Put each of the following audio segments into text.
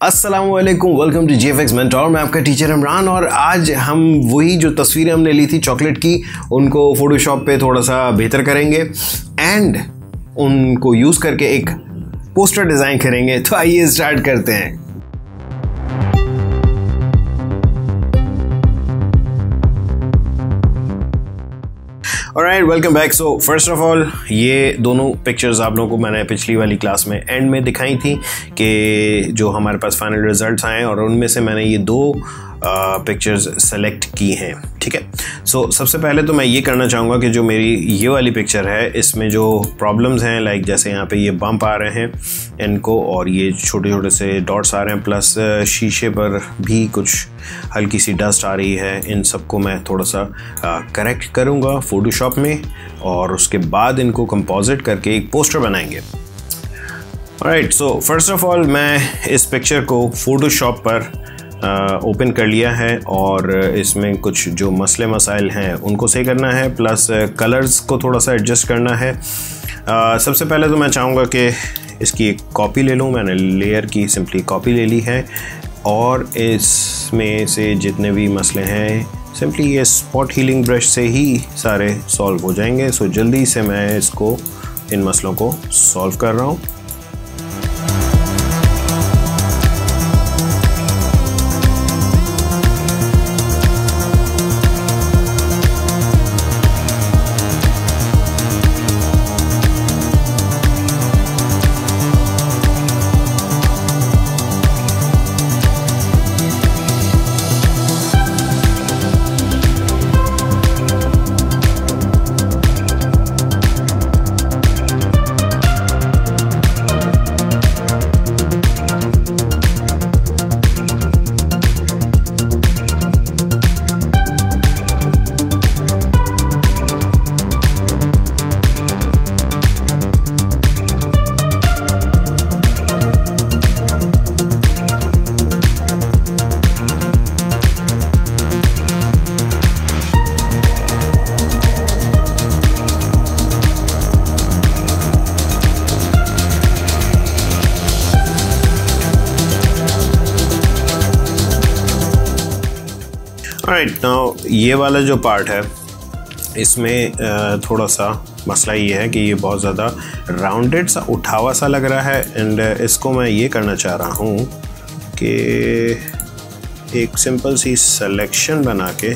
अस्सलामुअलैकुम, welcome to GFX mentor. मैं आपका टीचर इमरान और आज हम वही जो तस्वीरें हमने ली थी चॉकलेट की उनको फोटोशॉप पे थोड़ा सा बेहतर करेंगे एंड उनको यूज़ करके एक पोस्टर डिज़ाइन करेंगे। तो आइए स्टार्ट करते हैं। Alright, welcome back. So first of all ये दोनों पिक्चर्स आप लोगों को मैंने पिछली वाली क्लास में एंड में दिखाई थी कि जो हमारे पास फाइनल रिजल्ट्स आए और उनमें से मैंने ये दो पिक्चर्स सेलेक्ट की हैं। ठीक है, सो सबसे पहले तो मैं ये करना चाहूँगा कि जो मेरी ये वाली पिक्चर है इसमें जो प्रॉब्लम्स हैं, लाइक जैसे यहाँ पे ये बम्प आ रहे हैं इनको और ये छोटे छोटे से डॉट्स आ रहे हैं, प्लस शीशे पर भी कुछ हल्की सी डस्ट आ रही है, इन सबको मैं थोड़ा सा करेक्ट करूँगा फोटोशॉप में और उसके बाद इनको कंपोजिट करके एक पोस्टर बनाएंगे। Alright, so first of all मैं इस पिक्चर को फोटोशॉप पर ओपन कर लिया है और इसमें कुछ जो मसले मसाइल हैं उनको सही करना है, प्लस कलर्स को थोड़ा सा एडजस्ट करना है। सबसे पहले तो मैं चाहूँगा कि इसकी एक कॉपी ले लूँ। मैंने लेयर की सिंपली कॉपी ले ली है और इसमें से जितने भी मसले हैं सिंपली ये स्पॉट हीलिंग ब्रश से ही सारे सॉल्व हो जाएंगे। सो जल्दी से मैं इसको इन मसलों को सॉल्व कर रहा हूँ। राइट, नाउ ये वाला जो पार्ट है इसमें थोड़ा सा मसला ये है कि ये बहुत ज़्यादा राउंडेड सा उठावा सा लग रहा है एंड इसको मैं ये करना चाह रहा हूँ कि एक सिंपल सी सिलेक्शन बना के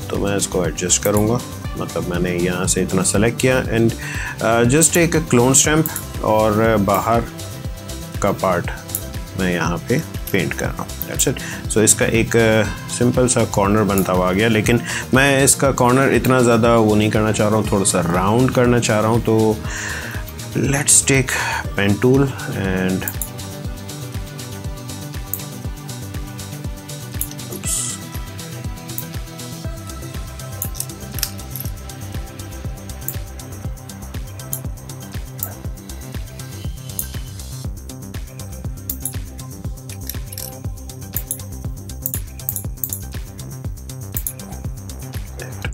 तो मैं इसको एडजस्ट करूँगा। मतलब मैंने यहाँ से इतना सेलेक्ट किया एंड जस्ट एक क्लोन स्टैम्प और बाहर का पार्ट मैं यहाँ पे पेंट कर रहा हूँ। That's it. सो इसका एक सिंपल सा कॉर्नर बनता हुआ आ गया, लेकिन मैं इसका कॉर्नर इतना ज़्यादा वो नहीं करना चाह रहा हूँ, थोड़ा सा राउंड करना चाह रहा हूँ। तो let's take pen tool and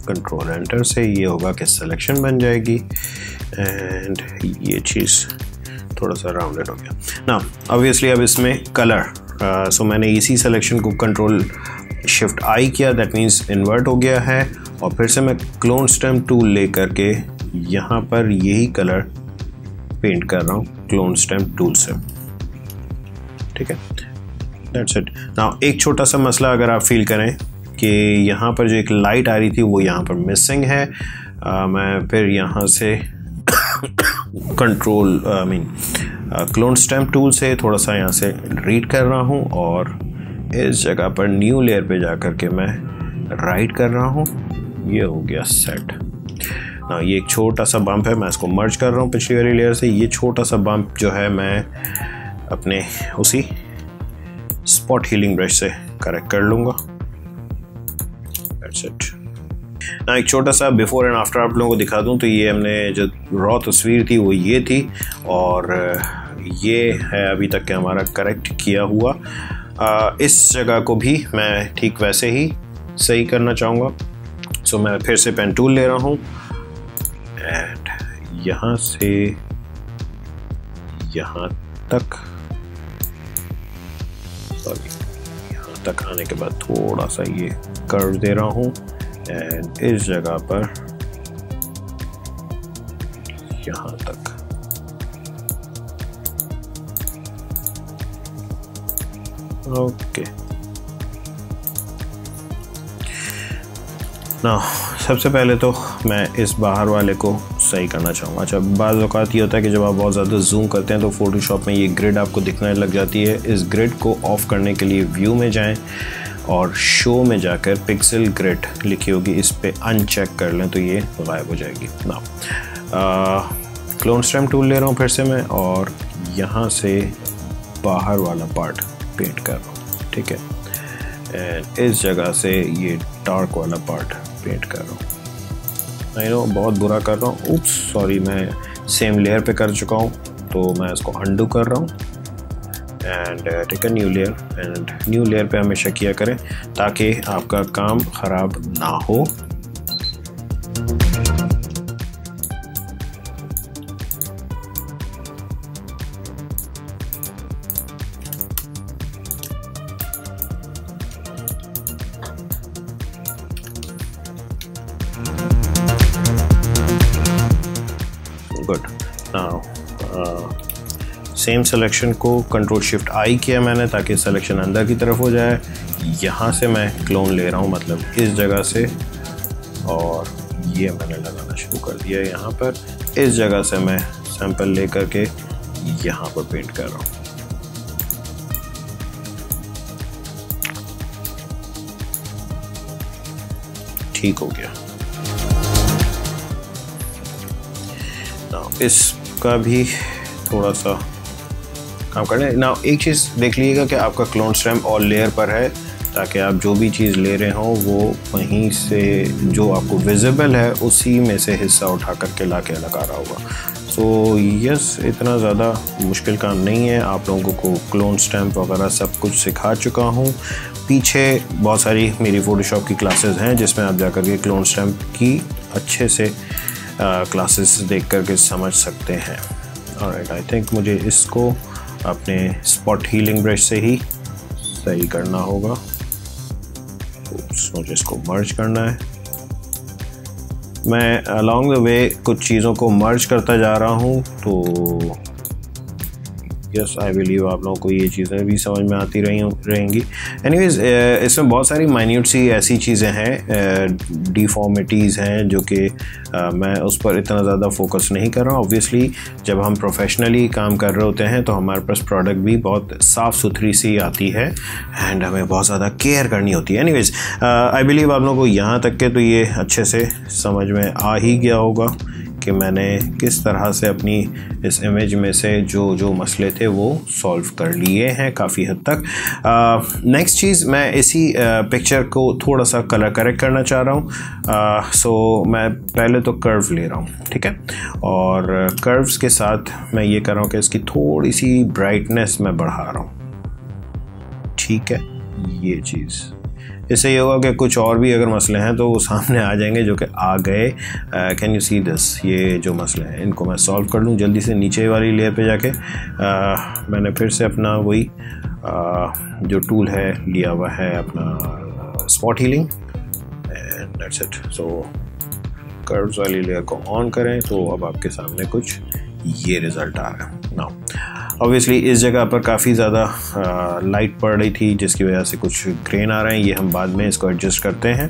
control enter से ये होगा कि सिलेक्शन बन जाएगी एंड ये चीज़ थोड़ा सा राउंडेड हो गया ना। ऑब्वियसली अब इसमें कलर सो मैंने इसी सिलेक्शन को कंट्रोल शिफ्ट आई किया, दैट मीन्स इन्वर्ट हो गया है और फिर से मैं क्लोन स्टैम्प टूल ले करके यहाँ पर यही कलर पेंट कर रहा हूँ क्लोन स्टैम्प टूल से। ठीक है, दैट्स इट। नाउ एक छोटा सा मसला अगर आप फील करें कि यहाँ पर जो एक लाइट आ रही थी वो यहाँ पर मिसिंग है, मैं फिर यहाँ से कंट्रोल क्लोन स्टैम्प टूल से थोड़ा सा यहाँ से रीड कर रहा हूँ और इस जगह पर न्यू लेयर पे जा कर के मैं राइट कर रहा हूँ। ये हो गया सेट। ना ये एक छोटा सा बम्प है, मैं इसको मर्ज कर रहा हूँ पिछली वाली लेयर से। ये छोटा सा बम्प जो है मैं अपने उसी स्पॉट हीलिंग ब्रश से करेक्ट कर लूँगा। ना एक छोटा सा बिफोर एंड आफ्टर आप लोगों को दिखा दूं तो ये हमने जो रॉ तस्वीर थी वो ये थी और ये है अभी तक के हमारा करेक्ट किया हुआ। इस जगह को भी मैं ठीक वैसे ही सही करना चाहूँगा। सो मैं फिर से पेन टूल ले रहा हूँ एंड यहाँ से यहाँ तक सॉरी, यहाँ तक आने के बाद थोड़ा सा ये कर्व दे रहा हूँ एंड इस जगह पर यहाँ तक। ओके ना, सबसे पहले तो मैं इस बाहर वाले को सही करना चाहूँगा। अच्छा, बाज़ औक़ात ये होता है कि जब आप बहुत ज़्यादा जूम करते हैं तो फ़ोटोशॉप में ये ग्रिड आपको दिखने लग जाती है। इस ग्रिड को ऑफ़ करने के लिए व्यू में जाएं और शो में जाकर पिक्सल ग्रिड लिखी होगी, इस पर अनचेक कर लें तो ये गायब हो जाएगी ना। क्लोन स्टैम्प टूल ले रहा हूँ फिर से मैं, और यहाँ से बाहर वाला पार्ट पेंट कर रहा हूँ, ठीक है। एंड इस जगह से ये डार्क वाला पार्ट पेंट कर रहा हूँ। आई नो बहुत बुरा कर रहा हूँ, उप्स सॉरी, मैं सेम लेयर पे कर चुका हूँ तो मैं इसको अंडू कर रहा हूँ and take a new layer. And new layer पे हमेशा किया करें ताकि आपका काम ख़राब ना हो। गुड। नाउ सेम सिलेक्शन को कंट्रोल शिफ्ट आई किया मैंने ताकि सिलेक्शन अंदर की तरफ हो जाए। यहाँ से मैं क्लोन ले रहा हूँ, मतलब इस जगह से, और ये मैंने लगाना शुरू कर दिया यहाँ पर। इस जगह से मैं सैंपल ले करके यहाँ पर पेंट कर रहा हूँ। ठीक हो गया। इसका भी थोड़ा सा काम करना है ना। एक चीज़ देख लीजिएगा कि आपका क्लोन स्टैम्प ऑल लेयर पर है ताकि आप जो भी चीज़ ले रहे हो वो वहीं से जो आपको विजिबल है उसी में से हिस्सा उठा करके ला के लगा रहा होगा। सो यस, इतना ज़्यादा मुश्किल काम नहीं है। आप लोगों को क्लोन स्टैम्प वगैरह सब कुछ सिखा चुका हूँ। पीछे बहुत सारी मेरी फ़ोटोशॉप की क्लासेस हैं जिसमें आप जाकर के क्लोन स्टैम्प की अच्छे से क्लासेस देख करके समझ सकते हैं। ऑलराइट, आई थिंक मुझे इसको अपने स्पॉट हीलिंग ब्रश से ही सही करना होगा। मुझे इसको मर्ज करना है। मैं अलॉन्ग द वे कुछ चीज़ों को मर्ज करता जा रहा हूँ, तो यस आई बिलीव आप लोगों को ये चीज़ें भी समझ में आती रहेंगी। एनीवेज, इसमें बहुत सारी माइन्यूट सी ऐसी चीज़ें हैं, डिफॉर्मिटीज़ हैं जो कि मैं उस पर इतना ज़्यादा फोकस नहीं कर रहा हूँ। ऑब्वियसली जब हम प्रोफेशनली काम कर रहे होते हैं तो हमारे पास प्रोडक्ट भी बहुत साफ़ सुथरी सी आती है एंड हमें बहुत ज़्यादा केयर करनी होती है। एनीवेज, आई बिलीव आप लोगों को यहाँ तक के तो ये अच्छे से समझ में आ ही गया होगा कि मैंने किस तरह से अपनी इस इमेज में से जो मसले थे वो सॉल्व कर लिए हैं काफ़ी हद तक। नेक्स्ट चीज़, मैं इसी पिक्चर को थोड़ा सा कलर करेक्ट करना चाह रहा हूँ। सो मैं पहले तो कर्व ले रहा हूँ, ठीक है, और कर्व्स के साथ मैं ये कर रहा हूँ कि इसकी थोड़ी सी ब्राइटनेस मैं बढ़ा रहा हूँ, ठीक है। ये चीज़ इससे ये होगा कि कुछ और भी अगर मसले हैं तो वो सामने आ जाएंगे जो कि आ गए। कैन यू सी दिस, ये जो मसले हैं इनको मैं सॉल्व कर लूँ जल्दी से। नीचे वाली लेयर पे जाके मैंने फिर से अपना वही जो टूल है लिया हुआ है, अपना spot healing, and that's it. So curves वाली लेयर को ऑन करें तो अब आपके सामने कुछ ये रिज़ल्ट आ रहा है। नाउ ऑब्वियसली इस जगह पर काफ़ी ज़्यादा लाइट पड़ रही थी जिसकी वजह से कुछ ग्रेन आ रहे हैं, ये हम बाद में इसको एडजस्ट करते हैं।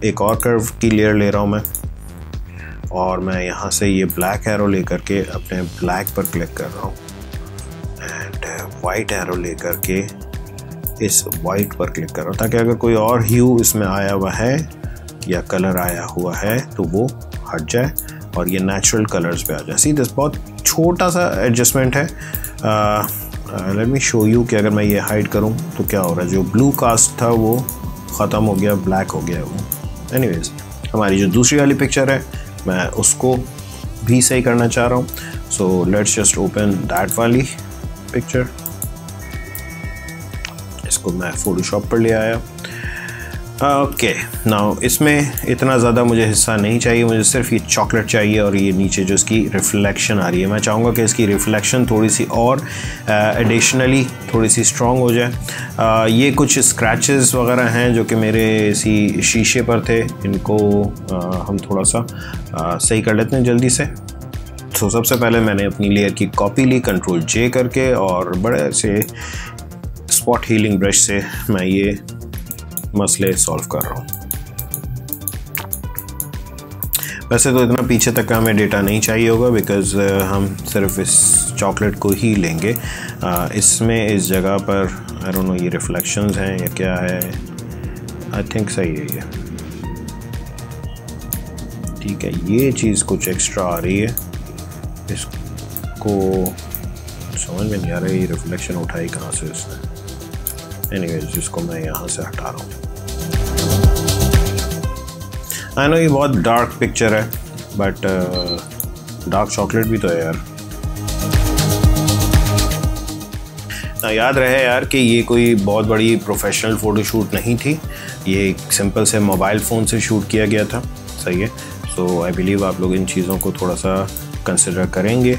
एक और कर्व की लेयर ले रहा हूँ मैं, और मैं यहाँ से ये ब्लैक एरो ले करके अपने ब्लैक पर क्लिक कर रहा हूँ एंड वाइट एरो ले करके इस वाइट पर क्लिक कर रहा हूँ ताकि अगर कोई और ह्यू इसमें आया हुआ है या कलर आया हुआ है तो वो हट जाए और ये नेचुरल कलर्स पे आ जाए। सी दिस, बहुत छोटा सा एडजस्टमेंट है। लेट मी शो यू कि अगर मैं ये हाइड करूं तो क्या हो रहा है। जो ब्लू कास्ट था वो ख़त्म हो गया, ब्लैक हो गया वो। एनीवेज, हमारी जो दूसरी वाली पिक्चर है मैं उसको भी सही करना चाह रहा हूँ। So let's just open that वाली पिक्चर। इसको मैं फोटोशॉप पर ले आया ओके नाउ इसमें इतना ज़्यादा मुझे हिस्सा नहीं चाहिए, मुझे सिर्फ ये चॉकलेट चाहिए और ये नीचे जो इसकी रिफ्लेक्शन आ रही है, मैं चाहूँगा कि इसकी रिफ्लेक्शन थोड़ी सी और एडिशनली थोड़ी सी स्ट्रॉन्ग हो जाए। ये कुछ स्क्रैचेस वगैरह हैं जो कि मेरे इसी शीशे पर थे, इनको हम थोड़ा सा सही कर लेते हैं जल्दी से। तो सबसे पहले मैंने अपनी लेयर की कॉपी ली Ctrl J करके और बड़े से स्पॉट हीलिंग ब्रश से मैं ये मसले सॉल्व कर रहा हूँ। वैसे तो इतना पीछे तक का हमें डेटा नहीं चाहिए होगा बिकॉज़ हम सिर्फ इस चॉकलेट को ही लेंगे। इसमें इस जगह पर आई डोंट नो ये रिफ्लेक्शंस हैं या क्या है, आई थिंक सही है ये, ठीक है। ये चीज़ कुछ एक्स्ट्रा आ रही है, इसको समझ में नहीं आ रहा है ये रिफ्लेक्शन उठाई कहाँ से इसने। एनीवेज इसको मैं यहाँ से हटा रहा हूँ। आई नो ये बहुत डार्क पिक्चर है बट डार्क चॉकलेट भी तो है यार। याद रहे यार कि ये कोई बहुत बड़ी प्रोफेशनल फ़ोटोशूट नहीं थी, ये एक सिंपल से मोबाइल फ़ोन से शूट किया गया था, सही है। सो आई बिलीव आप लोग इन चीज़ों को थोड़ा सा कंसिडर करेंगे।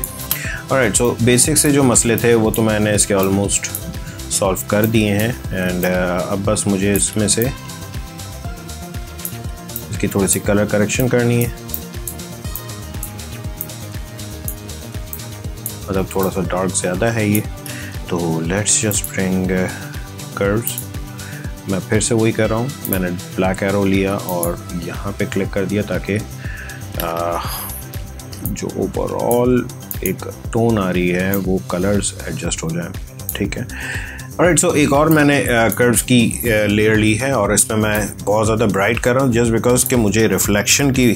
ऑलराइट, सो बेसिक से जो मसले थे वो तो मैंने इसके ऑलमोस्ट सॉल्व कर दिए हैं एंड अब बस मुझे इसमें से इसकी थोड़ी सी कलर करेक्शन करनी है, मतलब थोड़ा सा डार्क ज़्यादा है ये। तो लेट्स जस्ट ब्रिंग कर्व्स। मैं फिर से वही कर रहा हूँ, मैंने ब्लैक एरो लिया और यहाँ पे क्लिक कर दिया ताकि जो ओवरऑल एक टोन आ रही है वो कलर्स एडजस्ट हो जाए, ठीक है। ऑलराइट, सो एक और मैंने कर्व्स की लेयर ली है और इसमें मैं बहुत ज़्यादा ब्राइट कर रहा हूँ जस्ट बिकॉज कि मुझे रिफ्लेक्शन की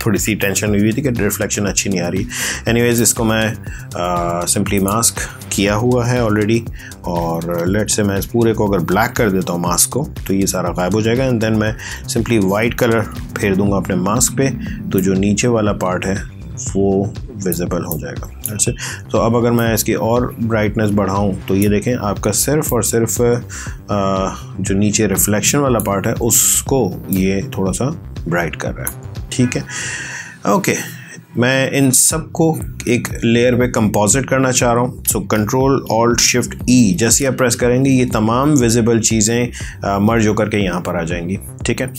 थोड़ी सी टेंशन हुई थी कि रिफ्लेक्शन अच्छी नहीं आ रही। एनीवेज इसको मैं सिंपली मास्क किया हुआ है ऑलरेडी और लेट से मैं इस पूरे को अगर ब्लैक कर देता हूँ मास्क को तो ये सारा गायब हो जाएगा एंड देन मैं सिंपली वाइट कलर फेर दूंगा अपने मास्क पे, तो जो नीचे वाला पार्ट है वो विजिबल हो जाएगा। That's it. तो अब अगर मैं इसकी और ब्राइटनेस बढ़ाऊं तो ये देखें आपका सिर्फ और सिर्फ जो नीचे रिफ्लेक्शन वाला पार्ट है उसको ये थोड़ा सा ब्राइट कर रहा है, ठीक है। ओके, मैं इन सब को एक लेयर पे कंपोजिट करना चाह रहा हूँ। सो कंट्रोल ऑल्ट शिफ्ट ई जैसे आप प्रेस करेंगे ये तमाम विजिबल चीज़ें मर्ज होकर के यहाँ पर आ जाएंगी, ठीक है।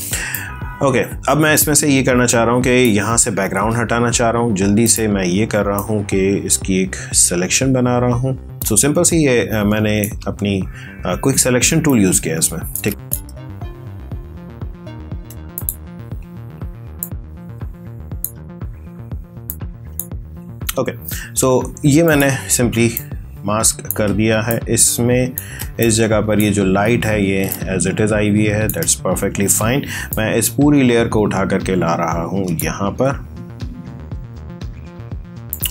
ओके, अब मैं इसमें से ये करना चाह रहा हूँ कि यहाँ से बैकग्राउंड हटाना चाह रहा हूँ। जल्दी से मैं ये कर रहा हूँ कि इसकी एक सिलेक्शन बना रहा हूँ। सो सिंपल सी ये मैंने अपनी क्विक सिलेक्शन टूल यूज़ किया इसमें, ठीक। ओके, सो ये मैंने सिंपली मास्क कर दिया है। इसमें इस जगह पर ये जो लाइट है ये एज इट इज़ आई हुई है, दैट्स परफेक्टली फाइन। मैं इस पूरी लेयर को उठा करके ला रहा हूँ यहाँ पर।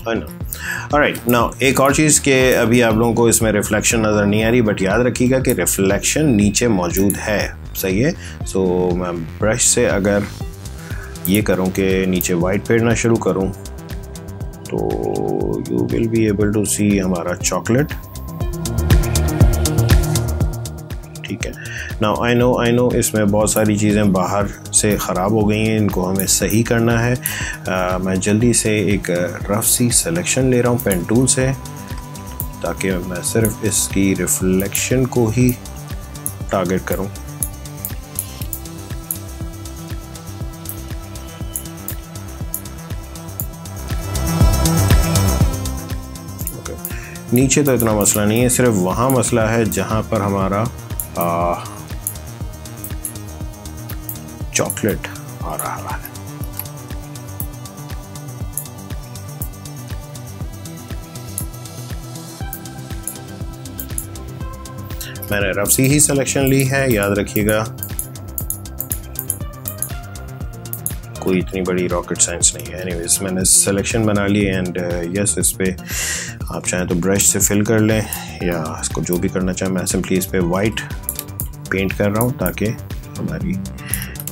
ऑलराइट, नाउ एक और चीज़ के अभी आप लोगों को इसमें रिफ्लेक्शन नज़र नहीं आ रही बट याद रखिएगा कि रिफ्लेक्शन नीचे मौजूद है, सही है। सो मैं ब्रश से अगर ये करूँ कि नीचे वाइट फेरना शुरू करूँ तो you will be able to see हमारा चॉकलेट, ठीक है। नाउ आई नो इसमें बहुत सारी चीज़ें बाहर से ख़राब हो गई हैं, इनको हमें सही करना है। मैं जल्दी से एक रफ सी सिलेक्शन ले रहा हूँ पेन टूल से ताकि मैं सिर्फ इसकी रिफ्लेक्शन को ही टारगेट करूँ। नीचे तो इतना मसला नहीं है, सिर्फ वहाँ मसला है जहाँ पर हमारा चॉकलेट आ रहा है। मैंने रफ सी ही सिलेक्शन ली है, याद रखिएगा कोई इतनी बड़ी रॉकेट साइंस नहीं है। एनीवेज मैंने सिलेक्शन बना ली एंड यस इस पे आप चाहें तो ब्रश से फिल कर लें या इसको जो भी करना चाहें। मैं सिंपली इस पे वाइट पेंट कर रहा हूँ ताकि हमारी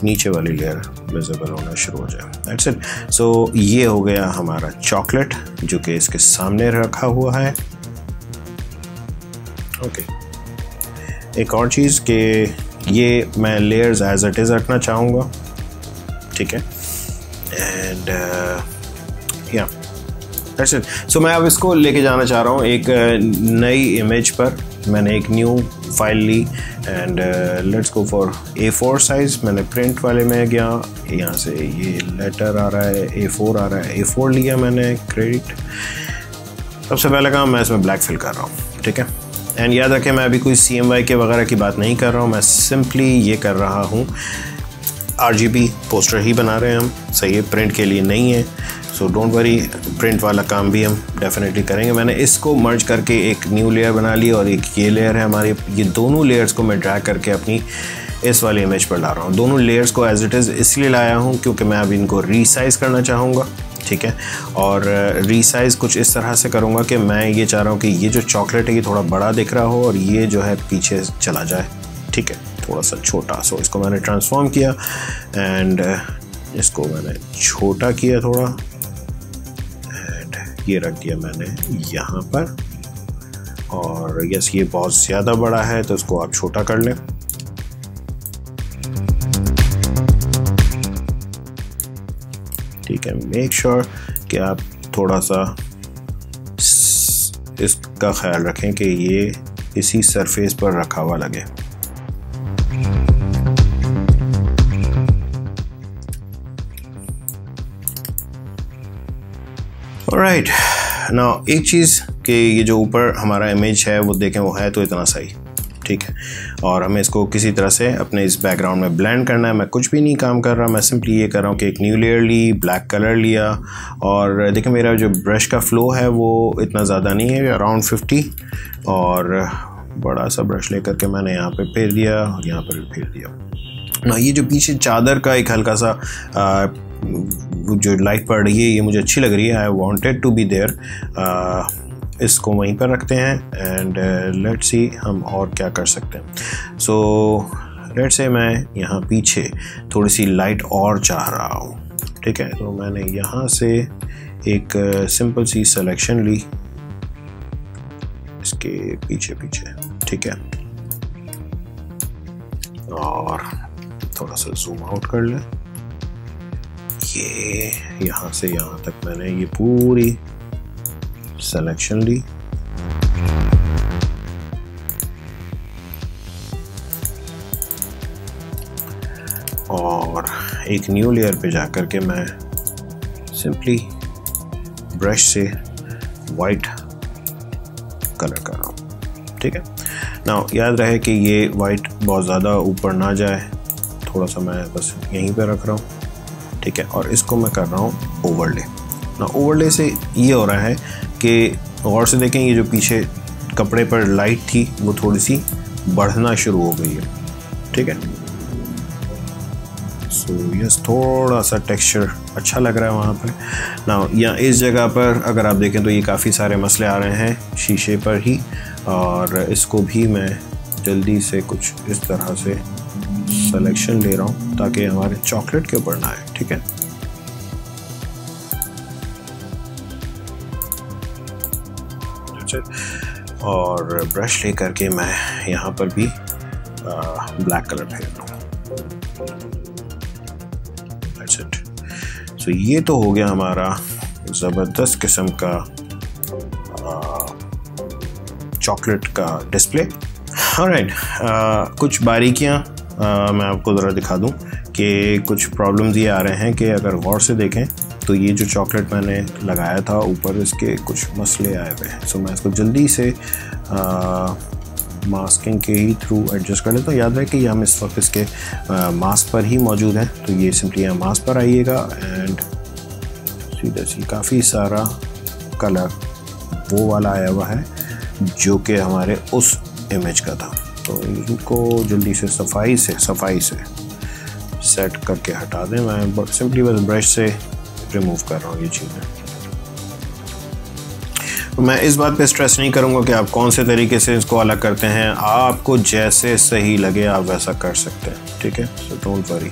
नीचे वाली लेयर विजिबल होना शुरू हो जाए। That's it. सो ये हो गया हमारा चॉकलेट जो कि इसके सामने रखा हुआ है। ओके, एक और चीज़ के ये मैं लेयर्स एज इट इज़ रखना चाहूँगा, ठीक है। एंड या दैट्स इट। सो मैं अब इसको लेके जाना चाह रहा हूँ एक नई इमेज पर। मैंने एक न्यू फाइल ली and let's go for A4 size. मैंने प्रिंट वाले में गया, यहाँ से ये लेटर आ रहा है, A4 आ रहा है, A4 लिया मैंने, क्रेडिट। सबसे पहला काम मैं इसमें ब्लैक फिल कर रहा हूँ, ठीक है। एंड याद रखें मैं अभी कोई CMYK के वगैरह की बात नहीं कर रहा हूँ, मैं सिंपली ये कर रहा हूँ RGB पोस्टर ही बना रहे हैं हम, सही है, प्रिंट के लिए नहीं है। सो डोंट वरी, प्रिंट वाला काम भी हम डेफिनेटली करेंगे। मैंने इसको मर्ज करके एक न्यू लेयर बना ली और एक ये लेयर है हमारी। ये दोनों लेयर्स को मैं ड्रैग करके अपनी इस वाली इमेज पर ला रहा हूँ। दोनों लेयर्स को एज इट इज़ इसलिए लाया हूँ क्योंकि मैं अब इनको रीसाइज़ करना चाहूँगा, ठीक है। और रीसाइज़ कुछ इस तरह से करूँगा कि मैं ये चाह रहा हूँ कि ये जो चॉकलेट है ये थोड़ा बड़ा दिख रहा हो और ये जो है पीछे चला जाए, ठीक है, थोड़ा सा छोटा। सो इसको मैंने ट्रांसफॉर्म किया एंड इसको मैंने छोटा किया थोड़ा एंड ये रख दिया मैंने यहाँ पर। और यस, ये बहुत ज़्यादा बड़ा है तो इसको आप छोटा कर लें। ठीक है, मेक श्योर कि आप थोड़ा सा इसका ख्याल रखें कि ये इसी सरफेस पर रखा हुआ लगे। ऑलराइट, नाउ एक चीज़ कि ये जो ऊपर हमारा इमेज है वो देखें, वो है तो इतना सही, ठीक है। और हमें इसको किसी तरह से अपने इस बैकग्राउंड में ब्लेंड करना है। मैं कुछ भी नहीं काम कर रहा, मैं सिंपली ये कर रहा हूँ कि एक न्यू लेयर ली, ब्लैक कलर लिया और देखें मेरा जो ब्रश का फ्लो है वो इतना ज़्यादा नहीं है, अराउंड 50, और बड़ा सा ब्रश लेकर के मैंने यहाँ पे फेर दिया और यहाँ पर फेर दिया ना। ये जो पीछे चादर का एक हल्का सा जो लाइट पड़ रही है ये मुझे अच्छी लग रही है, I wanted to be there. इसको वहीं पर रखते हैं एंड लेट्स सी हम और क्या कर सकते हैं। सो लेट्स से मैं यहाँ पीछे थोड़ी सी लाइट और चाह रहा हूँ, ठीक है। तो मैंने यहाँ से एक सिंपल सी सिलेक्शन ली इसके पीछे पीछे, ठीक है, और थोड़ा सा जूम आउट कर लें। ये यहाँ से यहाँ तक मैंने ये पूरी सिलेक्शन ली और एक न्यू लेयर पे जाकर के मैं सिंपली ब्रश से वाइट कलर कर रहा हूँ, ठीक है। नाउ याद रहे कि ये वाइट बहुत ज़्यादा ऊपर ना जाए, थोड़ा सा मैं बस यहीं पे रख रहा हूँ, ठीक है। और इसको मैं कर रहा हूँ ओवरले। ना ओवरले से ये हो रहा है कि गौर से देखें, ये जो पीछे कपड़े पर लाइट थी वो थोड़ी सी बढ़ना शुरू हो गई है, ठीक है। सो यस, थोड़ा सा टेक्सचर अच्छा लग रहा है वहाँ पर। ना यहाँ इस जगह पर अगर आप देखें तो ये काफ़ी सारे मसले आ रहे हैं शीशे पर ही, और इसको भी मैं जल्दी से कुछ इस तरह से सिलेक्शन ले रहा हूँ ताकि हमारे चॉकलेट के ऊपर ना आए, ठीक है। और ब्रश ले करके मैं यहाँ पर भी ब्लैक कलर फेर दूँ। सो ये तो हो गया हमारा ज़बरदस्त किस्म का चॉकलेट का डिस्प्ले। ऑलराइट, कुछ बारीकियाँ मैं आपको ज़रा दिखा दूँ कि कुछ प्रॉब्लम्स ये आ रहे हैं कि अगर गौर से देखें तो ये जो चॉकलेट मैंने लगाया था ऊपर, इसके कुछ मसले आए हुए हैं। सो मैं इसको जल्दी से मास्किंग के ही थ्रू एडजस्ट कर लेता हूँ। याद रहे कि हम इस वक्त इसके मास्क पर ही मौजूद हैं, तो ये सिंपली यहाँ मास्क पर आइएगा एंड सीधा सी काफ़ी सारा कलर वो वाला आया हुआ है जो कि हमारे उस इमेज का था। तो इनको जल्दी से सफाई से सेट करके हटा दें। मैं सिंपली बस ब्रश से रिमूव कर रहा हूँ ये चीज़ें। मैं इस बात पे स्ट्रेस नहीं करूँगा कि आप कौन से तरीके से इसको अलग करते हैं, आपको जैसे सही लगे आप वैसा कर सकते हैं, ठीक है। So don't worry.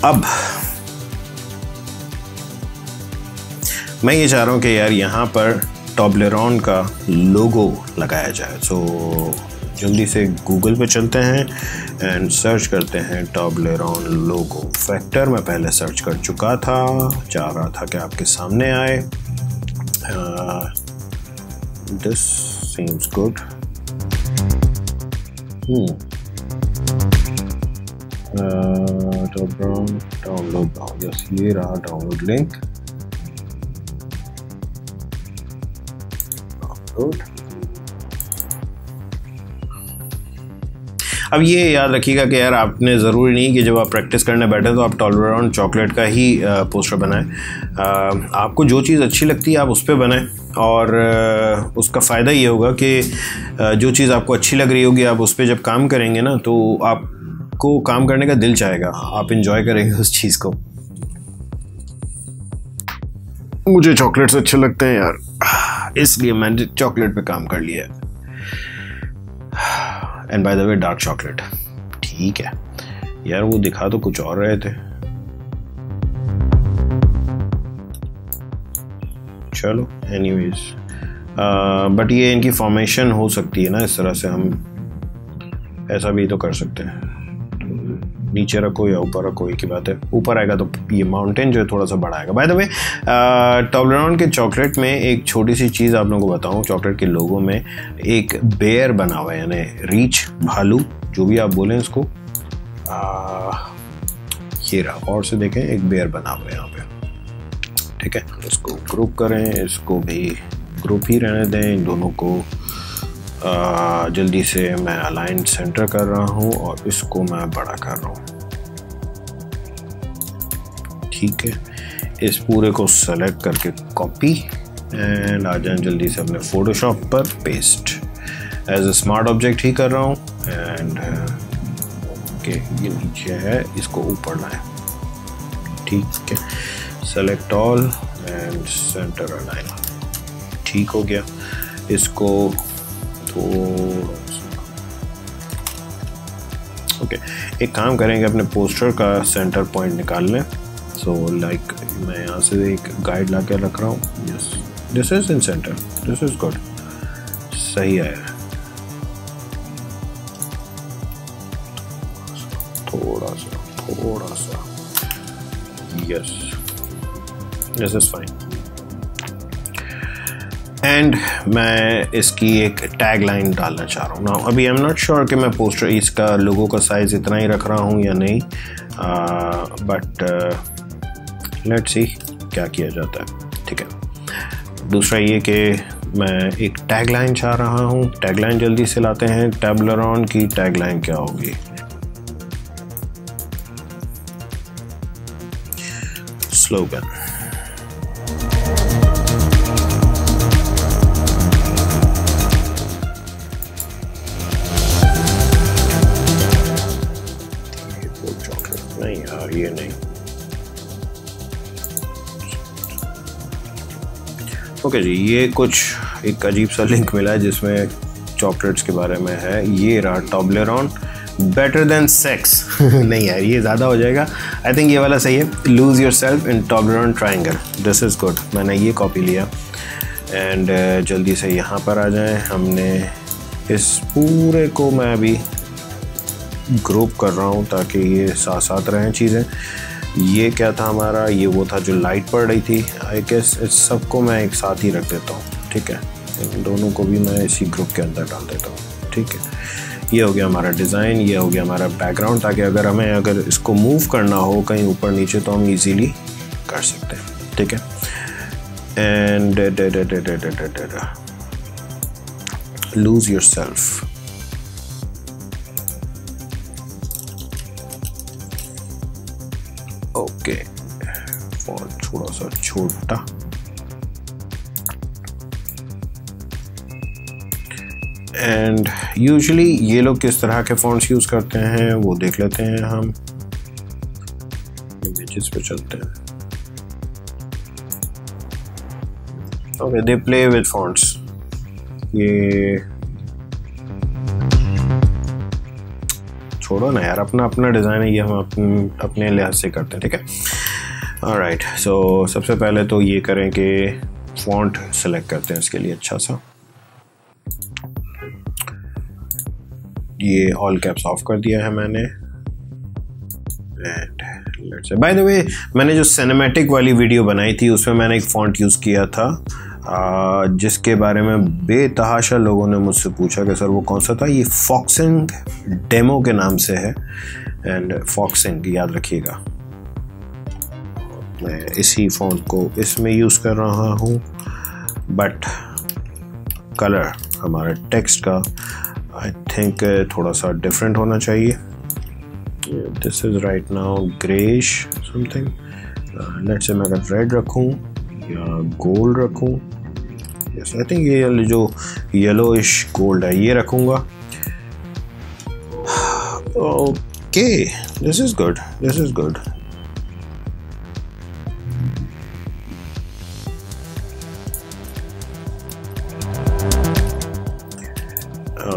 अब मैं ये चाह रहा हूँ कि यार यहाँ पर टॉबलेरॉन का लोगो लगाया जाए। सो जल्दी से गूगल पे चलते हैं एंड सर्च करते हैं टॉबलेरॉन लोगो फैक्टर। मैं पहले सर्च कर चुका था, चाह रहा था कि आपके सामने आए। This seems good. Toblerone download, yes ये रहा डाउनलोड लिंक। अब ये याद रखिएगा कि यार आपने ज़रूरी नहीं कि जब आप प्रैक्टिस करने बैठे तो आप टॉबलेरॉन चॉकलेट का ही पोस्टर बनाएं। आपको जो चीज़ अच्छी लगती है आप उस पर बनाएं, और उसका फ़ायदा ये होगा कि जो चीज़ आपको अच्छी लग रही होगी आप उस पर जब काम करेंगे ना तो आपको काम करने का दिल चाहेगा, आप इंजॉय करेंगे उस चीज़ को। मुझे चॉकलेट्स अच्छे लगते हैं यार, इसलिए मैंने चॉकलेट पे काम कर लिया। And by the way dark chocolate, ठीक है यार, वो दिखा तो कुछ और रहे थे। चलो एनीवेज, बट ये इनकी फॉर्मेशन हो सकती है ना इस तरह से, हम ऐसा भी तो कर सकते हैं। नीचे रखो या ऊपर रखो, एक ही बात है। ऊपर आएगा तो ये माउंटेन जो है थोड़ा सा बड़ा आएगा। बाय द वे टॉबलेरॉन के चॉकलेट में एक छोटी सी चीज़ आप लोगों को बताऊं, चॉकलेट के लोगो में एक बेयर बना हुआ है, यानी रीछ, भालू, जो भी आप बोलें इसको। ये रहा, और से देखें एक बेयर बना हुआ है यहाँ पे, ठीक है। इसको ग्रुप करें, इसको भी ग्रुप ही रहने दें, इन दोनों को जल्दी से मैं अलाइन सेंटर कर रहा हूँ और इसको मैं बड़ा कर रहा हूँ, ठीक है। इस पूरे को सेलेक्ट करके कॉपी एंड आ जाएं जल्दी से अपने फोटोशॉप पर paste. As a smart object ही कर रहा हूँ एंड ओके, ये नीचे है, इसको ऊपर लाएं, ठीक है। Select all and centre align, ठीक हो गया। इसको ओके, एक काम करेंगे, अपने पोस्टर का सेंटर पॉइंट निकाल लें। सो लाइक मैं यहाँ से एक गाइड ला के रख रहा हूँ, yes this is in centre, this is good, सही आया। थोड़ा सा yes, this is fine. And मैं इसकी एक टैग लाइन डालना चाह रहा हूँ ना। अभी आई एम नॉट श्योर कि मैं पोस्टर इसका लोगो का साइज़ इतना ही रख रहा हूँ या नहीं, बट लेट्स सी क्या किया जाता है, ठीक है। दूसरा ये कि मैं एक टैग लाइन चाह रहा हूँ। टैग लाइन जल्दी से लाते हैं। टॉबलेरॉन की टैग लाइन क्या होगी? स्लोगन। नहीं यार, ये नहीं। ओके जी, ये कुछ एक अजीब सा लिंक मिला है जिसमें चॉकलेट्स के बारे में है। ये रहा टॉबलेरॉन बेटर देन सेक्स। नहीं यार, ये ज़्यादा हो जाएगा। आई थिंक ये वाला सही है। Lose yourself in Toblerone triangle, this is good. मैंने ये कॉपी लिया एंड जल्दी से यहाँ पर आ जाएं। हमने इस पूरे को मैं अभी ग्रुप कर रहा हूँ ताकि ये साथ साथ रहें चीज़ें। ये क्या था हमारा? ये वो था जो लाइट पड़ रही थी। आई गेस इस सबको मैं एक साथ ही रख देता हूँ, ठीक है। इन दोनों को भी मैं इसी ग्रुप के अंदर डाल देता हूँ, ठीक है। ये हो गया हमारा डिज़ाइन, ये हो गया हमारा बैकग्राउंड, ताकि अगर इसको मूव करना हो कहीं ऊपर नीचे तो हम इजीली कर सकते हैं, ठीक है। And lose your self, okay, font थोड़ा सा छोटा। एंड यूजुअली ये लोग किस तरह के फॉन्ट्स यूज़ करते हैं वो देख लेते हैं। हम इमेजेस पे चलते हैं। Okay, they play with fonts. ये छोड़ो ना यार, अपना अपना डिज़ाइन है, ये हम अपने लिहाज से करते हैं, ठीक है। ऑलराइट, सो सबसे पहले तो ये करें कि फॉन्ट सेलेक्ट करते हैं इसके लिए अच्छा सा। ये ऑल कैप्स ऑफ कर दिया है मैंने। And let's say, by the way, मैंने जो सिनेमैटिक वाली वीडियो बनाई थी उसमें मैंने एक फॉन्ट यूज़ किया था जिसके बारे में बेतहाशा लोगों ने मुझसे पूछा कि सर वो कौन सा था। ये फॉक्सिंग डेमो के नाम से है, एंड फॉक्सिंग याद रखिएगा। मैं इसी फॉन्ट को इसमें यूज़ कर रहा हूँ, बट कलर हमारे टेक्स्ट का आई थिंक थोड़ा सा डिफरेंट होना चाहिए। This is right now greyish something. Let's say मैं अगर रेड रखूँ या गोल्ड रखूँ, यस आई थिंक ये जो येलोइश गोल्ड है ये रखूँगा। Okay, this is good, this is good.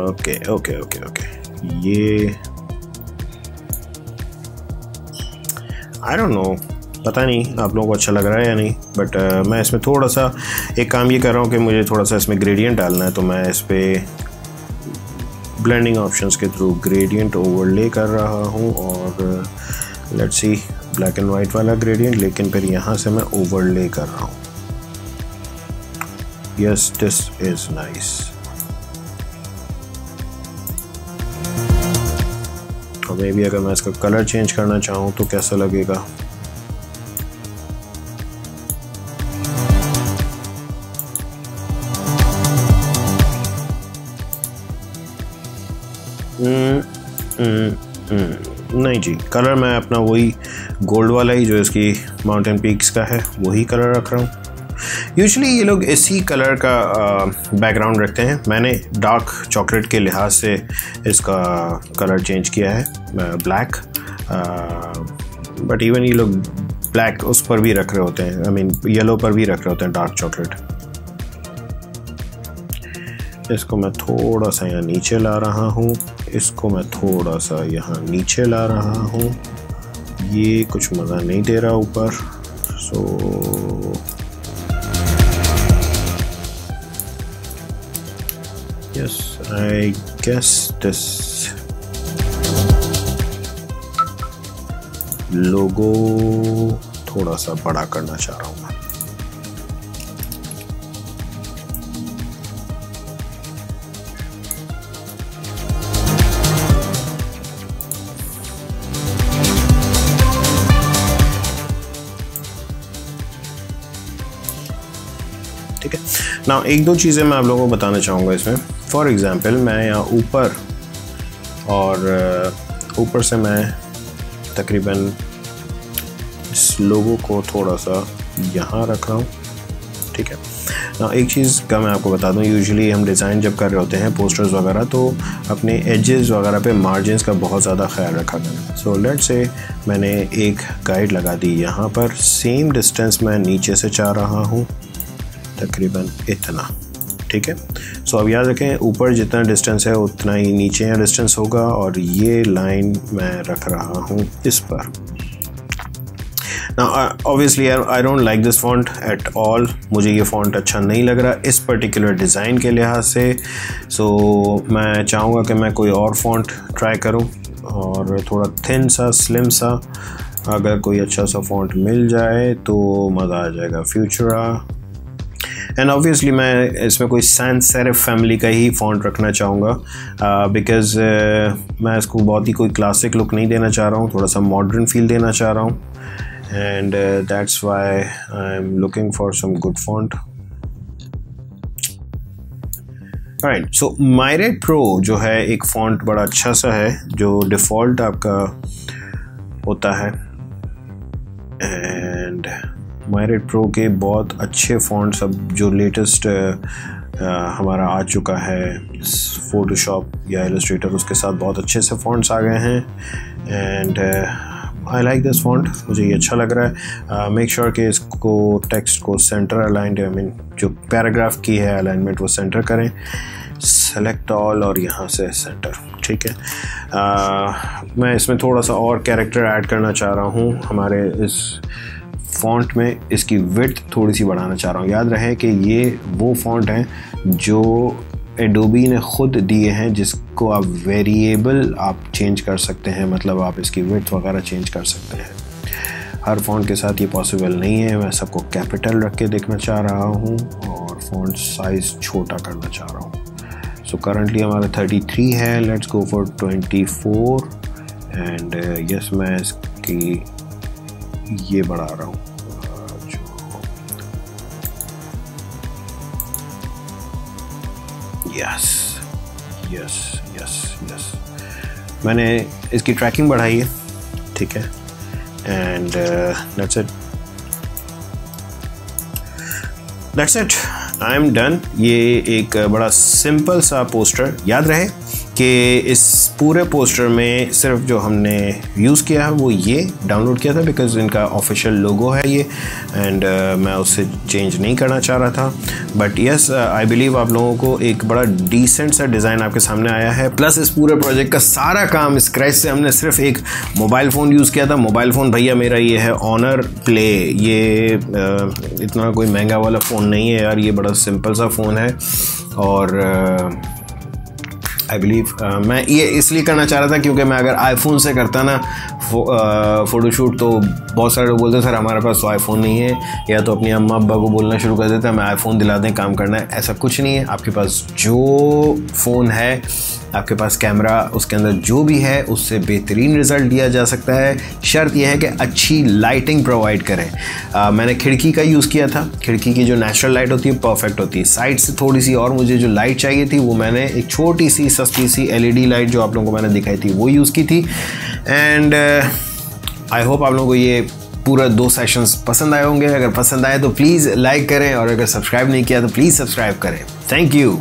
Okay okay okay okay, ये आई डोंट नो, पता नहीं आप लोगों को अच्छा लग रहा है या नहीं, बट मैं इसमें थोड़ा सा एक काम ये कर रहा हूँ कि मुझे थोड़ा सा इसमें ग्रेडियंट डालना है, तो मैं इस पर ब्लेंडिंग ऑप्शंस के थ्रू ग्रेडियंट ओवरले कर रहा हूँ। और let's see, black and white वाला ग्रेडियंट, लेकिन फिर यहाँ से मैं ओवरले कर रहा हूँ। Yes, this is nice. और मे भी अगर मैं इसका कलर चेंज करना चाहूँ तो कैसा लगेगा। नहीं जी, कलर मैं अपना वही गोल्ड वाला ही जो इसकी माउंटेन पीक्स का है वही कलर रख रहा हूँ। यूजुअली ये लोग इसी कलर का बैकग्राउंड रखते हैं। मैंने डार्क चॉकलेट के लिहाज से इसका कलर चेंज किया है, ब्लैक, बट इवन ये लोग ब्लैक उस पर भी रख रहे होते हैं, आई मीन येलो पर भी रख रहे होते हैं डार्क चॉकलेट। इसको मैं थोड़ा सा यहाँ नीचे ला रहा हूँ, इसको मैं थोड़ा सा यहाँ नीचे ला रहा हूँ। ये कुछ मज़ा नहीं दे रहा ऊपर, सो yes, I guess this लोगो थोड़ा सा बड़ा करना चाह रहा हूँ मैं। ठीक है ना, एक दो चीज़ें मैं आप लोगों को बताना चाहूँगा इसमें। फॉर एग्ज़ाम्पल, मैं यहाँ ऊपर और ऊपर से मैं तकरीबन इस लोगो को थोड़ा सा यहाँ रख रहा हूँ, ठीक है ना। एक चीज़ का मैं आपको बता दूँ, यूजुअली हम डिज़ाइन जब कर रहे होते हैं पोस्टर्स वगैरह, तो अपने एजेस वगैरह पे मार्जिन्स का बहुत ज़्यादा ख्याल रखा करें। सो लेट्स से मैंने एक गाइड लगा दी यहाँ पर, सेम डिस्टेंस मैं नीचे से चाह रहा हूँ, तकरीबन इतना, ठीक है। सो अब याद रखें, ऊपर जितना डिस्टेंस है उतना ही नीचे का डिस्टेंस होगा, और ये लाइन मैं रख रहा हूँ इस पर। Now obviously I don't like this font at all, मुझे ये फॉन्ट अच्छा नहीं लग रहा इस पर्टिकुलर डिज़ाइन के लिहाज से। सो मैं चाहूँगा कि मैं कोई और फॉन्ट ट्राई करूँ, और थोड़ा थिन सा, स्लिम सा, अगर कोई अच्छा सा फॉन्ट मिल जाए तो मज़ा आ जाएगा। फ्यूचरा, एंड ऑब्वियसली मैं इसमें कोई सैंस सेरिफ फैमिली का ही फॉन्ट रखना चाहूँगा, बिकॉज़ मैं इसको बहुत ही कोई क्लासिक लुक नहीं देना चाह रहा हूँ, थोड़ा सा मॉडर्न फील देना चाह रहा हूँ, and that's why I am looking for some good font. Right, so Myriad Pro जो है एक फ़ॉन्ट बड़ा अच्छा सा है जो डिफ़ॉल्ट आपका होता है, एंड मायरेट प्रो के बहुत अच्छे फ़ॉन्ट्स अब जो लेटेस्ट हमारा आ चुका है, फ़ोटोशॉप या इलस्ट्रेटर, उसके साथ बहुत अच्छे से फ़ॉन्ट्स आ गए हैं, and I like this font, मुझे ये अच्छा लग रहा है। मेक श्योर कि इसको टेक्स्ट को सेंटर अलाइंड, आई मीन जो पैराग्राफ की है अलाइनमेंट वो सेंटर करें। सेलेक्ट ऑल और यहाँ से सेंटर, ठीक है। मैं इसमें थोड़ा सा और कैरेक्टर ऐड करना चाह रहा हूँ हमारे इस फ़ॉन्ट में, इसकी विड्थ थोड़ी सी बढ़ाना चाह रहा हूँ। याद रहे कि ये वो फ़ॉन्ट हैं जो एडोबी ने ख़ुद दिए हैं, जिसको आप वेरिएबल आप चेंज कर सकते हैं, मतलब आप इसकी विड्थ वगैरह चेंज कर सकते हैं। हर फ़ॉन्ट के साथ ये पॉसिबल नहीं है। मैं सबको कैपिटल रख के देखना चाह रहा हूँ और फ़ॉन्ट साइज़ छोटा करना चाह रहा हूँ। सो करंटली हमारा 33 है, let's go for 24 and yes मैं इसकी ये बढ़ा रहा हूँ। यस यस यस यस मैंने इसकी ट्रैकिंग बढ़ाई है, ठीक है। And that's it, I am done. ये एक बड़ा सिंपल सा पोस्टर। याद रहे कि इस पूरे पोस्टर में सिर्फ जो हमने यूज़ किया है वो ये डाउनलोड किया था, बिकॉज़ इनका ऑफिशियल लोगो है ये, एंड मैं उससे चेंज नहीं करना चाह रहा था। बट यस, आई बिलीव आप लोगों को एक बड़ा डिसेंट सा डिज़ाइन आपके सामने आया है। प्लस इस पूरे प्रोजेक्ट का सारा काम स्क्रैच से हमने सिर्फ एक मोबाइल फ़ोन यूज़ किया था। मोबाइल फ़ोन भैया मेरा ये है ऑनर प्ले। ये इतना कोई महंगा वाला फ़ोन नहीं है यार, ये बड़ा सिंपल सा फ़ोन है। और आई बिलीव मैं ये इसलिए करना चाह रहा था क्योंकि मैं अगर आईफोन से करता ना फ़ोटोशूट तो बहुत सारे लोग बोलते हैं सर हमारे पास तो आईफोन नहीं है, या तो अपनी अम्मा अब्बा को बोलना शुरू कर देते हैं मैं आईफोन दिला दें, काम करना है। ऐसा कुछ नहीं है। आपके पास जो फ़ोन है, आपके पास कैमरा, उसके अंदर जो भी है उससे बेहतरीन रिज़ल्ट दिया जा सकता है। शर्त यह है कि अच्छी लाइटिंग प्रोवाइड करें। मैंने खिड़की का यूज़ किया था। खिड़की की जो नेचुरल लाइट होती है परफेक्ट होती है। साइड से थोड़ी सी और मुझे जो लाइट चाहिए थी वो मैंने एक छोटी सी सस्ती सी LED लाइट जो आप लोगों को मैंने दिखाई थी वो यूज़ की थी। एंड आई होप आप लोगों को ये पूरा 2 सेशंस पसंद आए होंगे। अगर पसंद आए तो प्लीज़ लाइक करें और अगर सब्सक्राइब नहीं किया तो प्लीज़ सब्सक्राइब करें। Thank you.